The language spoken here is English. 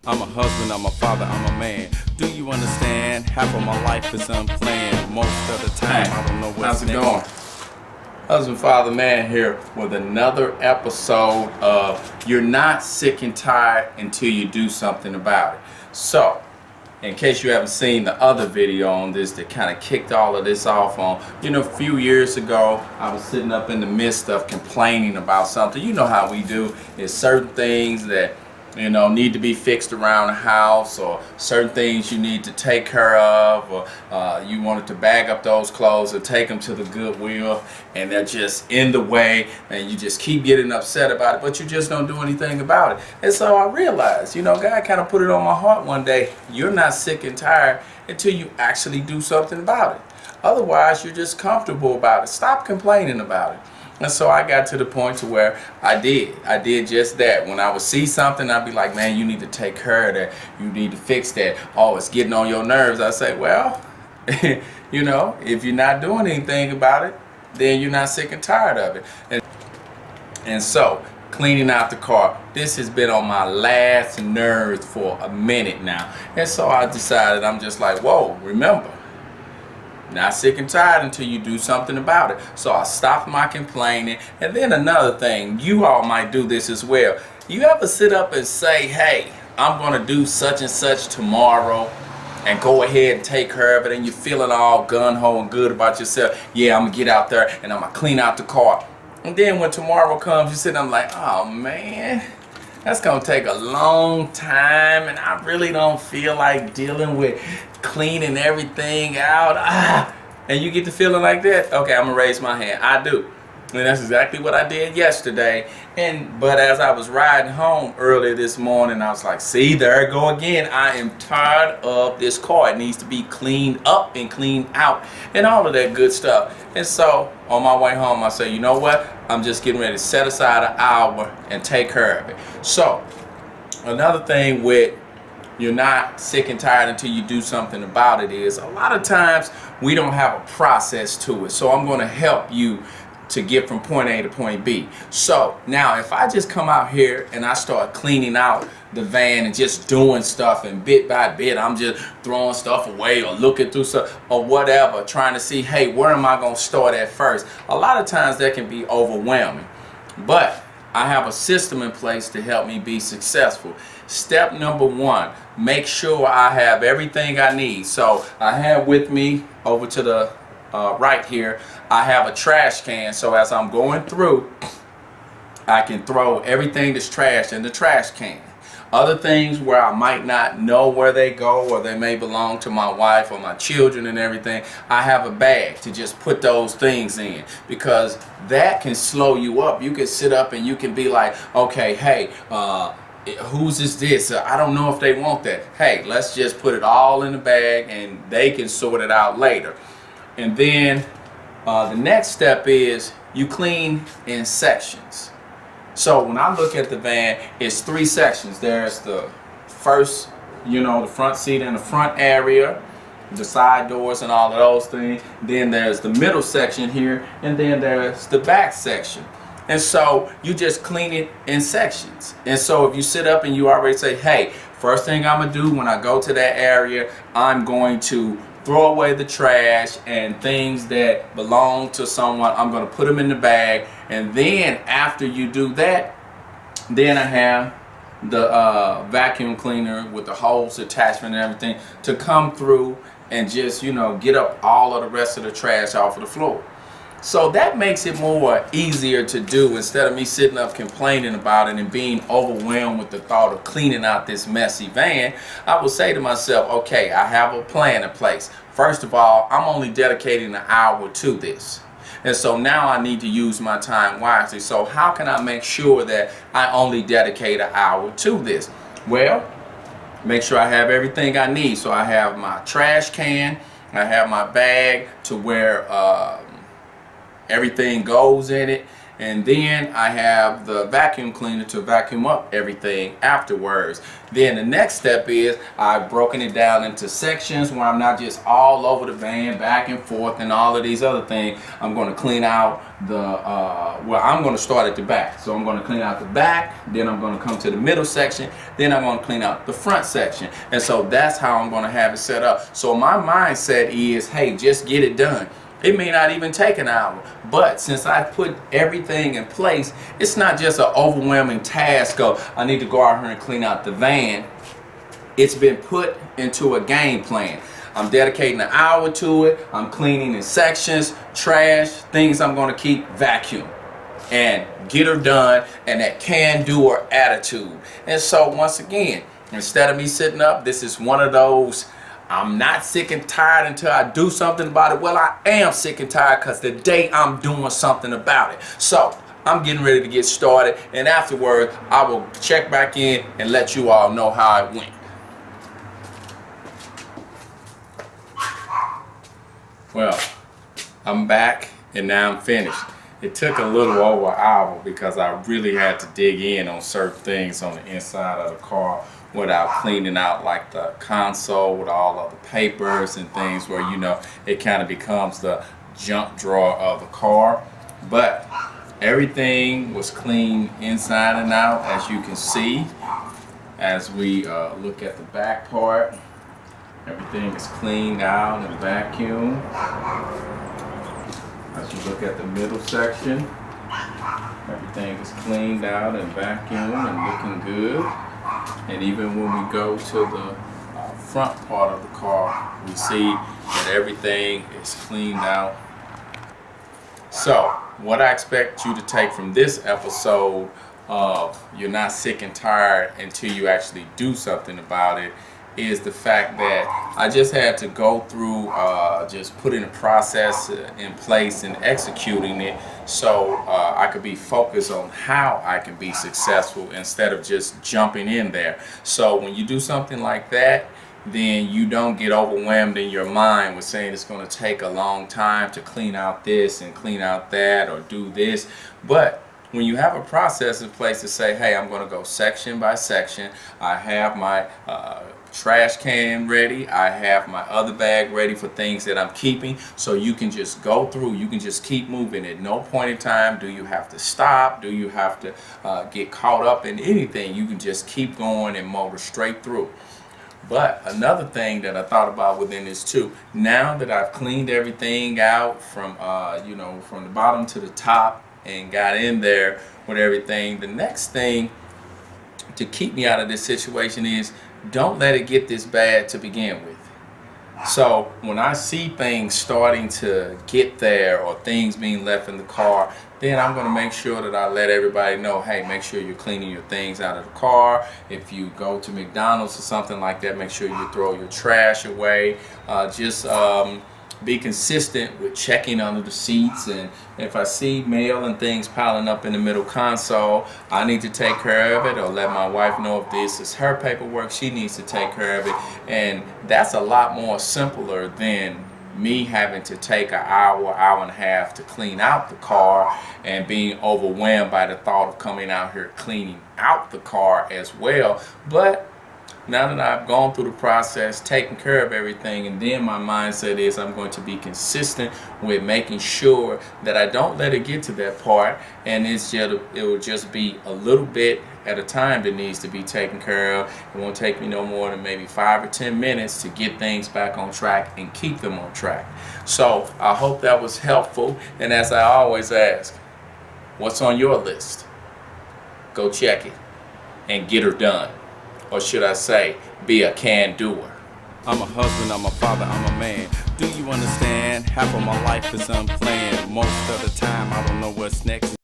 I'm a husband, I'm a father, I'm a man. Do you understand? Half of my life is unplanned. Most of the time, I don't know what's next. How's it going? Husband, father, man here with another episode of You're Not Sick and Tired Until You Do Something About It. So, in case you haven't seen the other video on this that kind of kicked all of this off on, a few years ago, I was sitting up in the midst of complaining about something. You know how we do. There's certain things that need to be fixed around the house, or certain things you need to take care of, or you wanted to bag up those clothes and take them to the Goodwill, and they're just in the way, and you just keep getting upset about it, but you just don't do anything about it. And so I realized, God kind of put it on my heart one day, you're not sick and tired until you actually do something about it. Otherwise, you're just comfortable about it. Stop complaining about it. And so I got to the point to where I did just that. When I would see something, I'd be like, man, you need to take care of that. You need to fix that. Oh, it's getting on your nerves. I say, well, if you're not doing anything about it, then you're not sick and tired of it. And so, cleaning out the car, this has been on my last nerves for a minute now. And so I decided, I'm just like, whoa, remember, not sick and tired until you do something about it. So I stopped my complaining. And then another thing, you all might do this as well. You ever sit up and say, hey, I'm going to do such and such tomorrow, and go ahead and take care of it, and you're feeling all gun-ho and good about yourself. Yeah, I'm going to get out there and I'm going to clean out the car. And then when tomorrow comes, you sit there and like, oh man, that's going to take a long time, and I really don't feel like dealing with cleaning everything out. And you get the feeling like that? Okay, I'm going to raise my hand. I do. And that's exactly what I did yesterday. But as I was riding home earlier this morning, I was like, see, there I go again. I am tired of this car. It needs to be cleaned up and cleaned out and all of that good stuff. And so on my way home, I say, you know what? I'm just getting ready to set aside an hour and take care of it. So another thing with you're not sick and tired until you do something about it is, a lot of times we don't have a process to it. So I'm going to help you to get from point A to point B. So now if I just come out here and I start cleaning out the van and just doing stuff, and bit by bit I'm just throwing stuff away or looking through stuff or whatever, trying to see, hey, where am I going to start at first? A lot of times that can be overwhelming. But I have a system in place to help me be successful. Step number one, make sure I have everything I need. So I have with me over to the right here, I have a trash can. So as I'm going through, I can throw everything that's trash in the trash can. Other things where I might not know where they go, or they may belong to my wife or my children and everything, I have a bag to just put those things in, because that can slow you up. You can sit up and you can be like, okay, hey, whose is this? I don't know if they want that. Hey, let's just put it all in the bag and they can sort it out later. And then the next step is you clean in sections. So when I look at the van, it's 3 sections. There's the first, the front seat and the front area, the side doors and all of those things. Then there's the middle section here, and then there's the back section. And so you just clean it in sections. And so if you sit up and you already say, hey, first thing I'm going to do when I go to that area, I'm going to throw away the trash and things that belong to someone. I'm going to put them in the bag. And then after you do that, then I have the vacuum cleaner with the hose attachment and everything to come through and just, get up all of the rest of the trash off of the floor. So that makes it more easier to do, instead of me sitting up complaining about it and being overwhelmed with the thought of cleaning out this messy van. I will say to myself, okay, I have a plan in place. First of all, I'm only dedicating an hour to this. And so now I need to use my time wisely. So how can I make sure that I only dedicate an hour to this? Well, make sure I have everything I need. So I have my trash can, I have my bag to where everything goes in it, and then I have the vacuum cleaner to vacuum up everything afterwards. Then the next step is I've broken it down into sections where I'm not just all over the van back and forth and all of these other things. I'm going to clean out I'm going to start at the back. So I'm going to clean out the back, then I'm going to come to the middle section, then I'm going to clean out the front section. And so that's how I'm going to have it set up. So my mindset is, hey, just get it done. It may not even take an hour, but since I put everything in place, it's not just an overwhelming task of I need to go out here and clean out the van. It's been put into a game plan. I'm dedicating an hour to it. I'm cleaning in sections, trash, things I'm going to keep, vacuum, and get her done, and that can-doer attitude. And so once again, instead of me sitting up, this is one of those I'm not sick and tired until I do something about it. Well, I am sick and tired because today I'm doing something about it. So I'm getting ready to get started, and afterward I will check back in and let you all know how it went. Well, I'm back and now I'm finished. It took a little over an hour because I really had to dig in on certain things on the inside of the car without cleaning out like the console with all of the papers and things where, you know, it kind of becomes the junk drawer of the car. But everything was clean inside and out, as you can see. As we look at the back part, everything is cleaned out and vacuumed. As you look at the middle section, everything is cleaned out and vacuumed and looking good. And even when we go to the front part of the car, we see that everything is cleaned out. So what I expect you to take from this episode of You're Not Sick and Tired Until You Actually Do Something About It is the fact that I just had to go through just putting a process in place and executing it so I could be focused on how I can be successful instead of just jumping in there. So when you do something like that, then you don't get overwhelmed in your mind with saying it's going to take a long time to clean out this and clean out that or do this. But when you have a process in place to say, hey, I'm going to go section by section, I have my trash can ready, I have my other bag ready for things that I'm keeping, so you can just go through, you can just keep moving. At no point in time do you have to stop, do you have to get caught up in anything. You can just keep going and motor straight through. But another thing that I thought about within this too, now that I've cleaned everything out from you know, from the bottom to the top and got in there with everything, the next thing to keep me out of this situation is don't let it get this bad to begin with. So when I see things starting to get there or things being left in the car, then I'm going to make sure that I let everybody know, hey, make sure you're cleaning your things out of the car. If you go to McDonald's or something like that, make sure you throw your trash away. Be consistent with checking under the seats, and if I see mail and things piling up in the middle console, I need to take care of it, or let my wife know if this is her paperwork, she needs to take care of it. And that's a lot more simpler than me having to take an hour, hour and a half to clean out the car and being overwhelmed by the thought of coming out here cleaning out the car as well. But now that I've gone through the process, taking care of everything, and then my mindset is I'm going to be consistent with making sure that I don't let it get to that part, and it will just be a little bit at a time that needs to be taken care of. It won't take me no more than maybe 5 or 10 minutes to get things back on track and keep them on track. So I hope that was helpful, and as I always ask, what's on your list? Go check it and get her done. Or should I say, be a can-doer. I'm a husband, I'm a father, I'm a man. Do you understand? Half of my life is unplanned. Most of the time I don't know what's next.